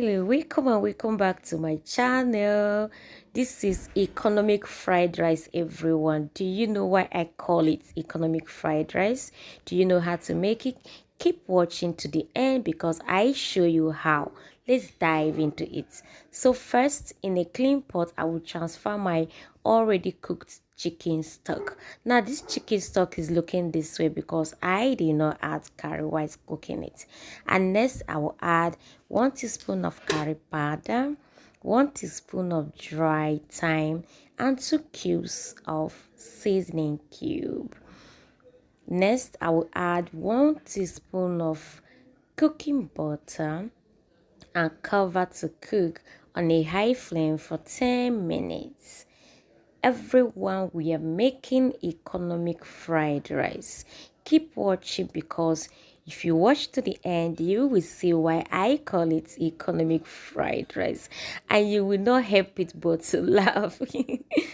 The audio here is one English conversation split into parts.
Hello, welcome and welcome back to my channel. This is economic fried rice, everyone. Do you know why I call it economic fried rice? Do you know how to make it? Keep watching to the end because I show you how. Let's dive into it. So first, in a clean pot, I will transfer my already cooked chicken stock. Now this chicken stock is looking this way because I did not add curry while cooking it. And next I will add 1 teaspoon of curry powder, 1 teaspoon of dry thyme, and 2 cubes of seasoning cube. Next I will add 1 teaspoon of cooking butter and cover to cook on a high flame for 10 minutes. Everyone, we are making economic fried rice. Keep watching because if you watch to the end, you will see why I call it economic fried rice, and you will not help it but to laugh.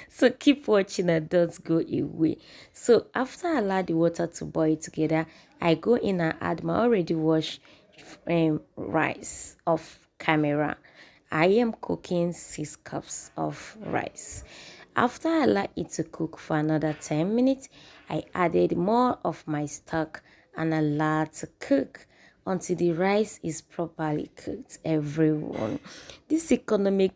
So keep watching and don't go away. So after I allow the water to boil together, I go in and add my already washed rice of camera. I am cooking 6 cups of rice. After I allow it to cook for another 10 minutes, I added more of my stock and allowed to cook until the rice is properly cooked, everyone. This economic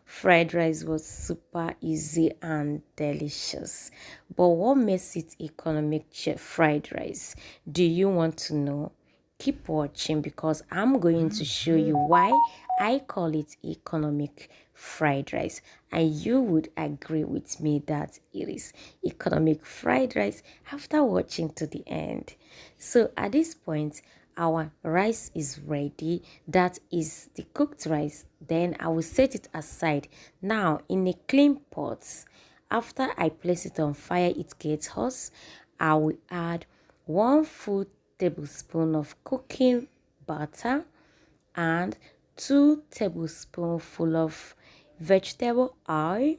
fried rice was super easy and delicious. But what makes it economic fried rice? Do you want to know? Keep watching because I'm going to show you why I call it economic fried rice, and you would agree with me that it is economic fried rice after watching to the end. So at this point, our rice is ready. That is the cooked rice. Then I will set it aside. Now in a clean pot, after I place it on fire, it gets hot. I will add 1 full tablespoon of cooking butter and 2 tablespoons full of vegetable oil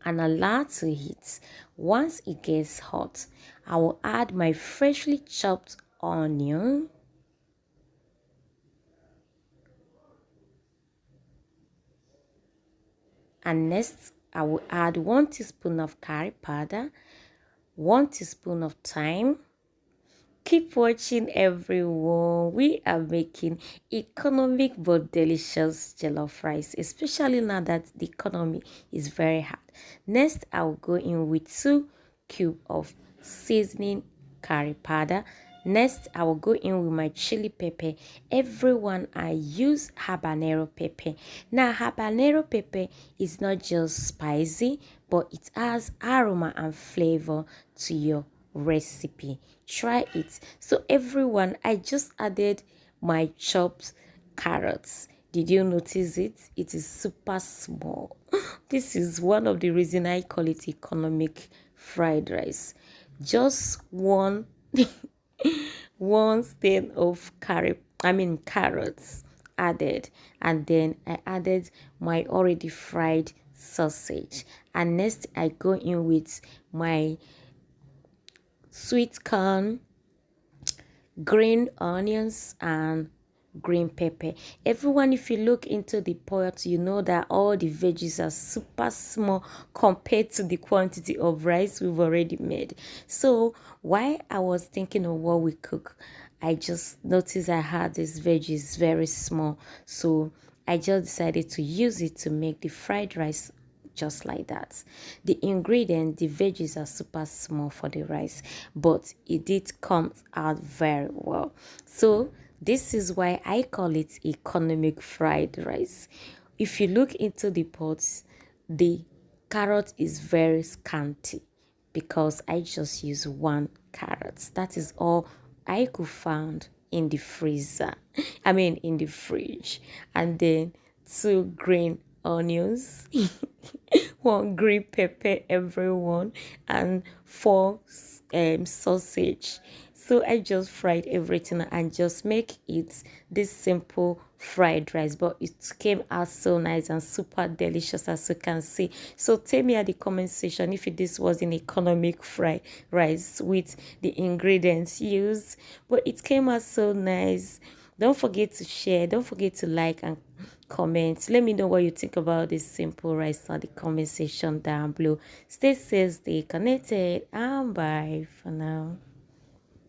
and allow to heat. Once it gets hot, I will add my freshly chopped onion, and next I will add 1 teaspoon of curry powder, 1 teaspoon of thyme. Keep watching, everyone. We are making economic but delicious jollof rice, especially now that the economy is very hard. Next, I'll go in with 2 cubes of seasoning curry powder. Next, I will go in with my chili pepper. Everyone, I use habanero pepper. Now, habanero pepper is not just spicy, but it has aroma and flavor to your recipe. Try it. So everyone, I just added my chopped carrots. Did you notice it? It is super small. This is one of the reasons I call it economic fried rice. Just one one stain of carrots added, and then I added my already fried sausage, and next I go in with my sweet corn, green onions, and green pepper. Everyone, if you look into the pot, you know that all the veggies are super small compared to the quantity of rice we've already made. So while I was thinking of what we cook, I just noticed I had these veggies very small, so I just decided to use it to make the fried rice just like that. The ingredients, the veggies are super small for the rice, but it did come out very well. So this is why I call it economic fried rice. If you look into the pots, the carrot is very scanty because I just use 1 carrot. That is all I could find in the freezer. In the fridge. And then 2 green onions, 1 green pepper, everyone, and 4 sausage. So I just fried everything and just make it this simple fried rice, but it came out so nice and super delicious, as you can see. So tell me at the comment section if this was an economic fried rice with the ingredients used, but it came out so nice. Don't forget to share. Don't forget to like and comment. Let me know what you think about this simple rice on the comment section down below. Stay safe, stay connected, and bye for now.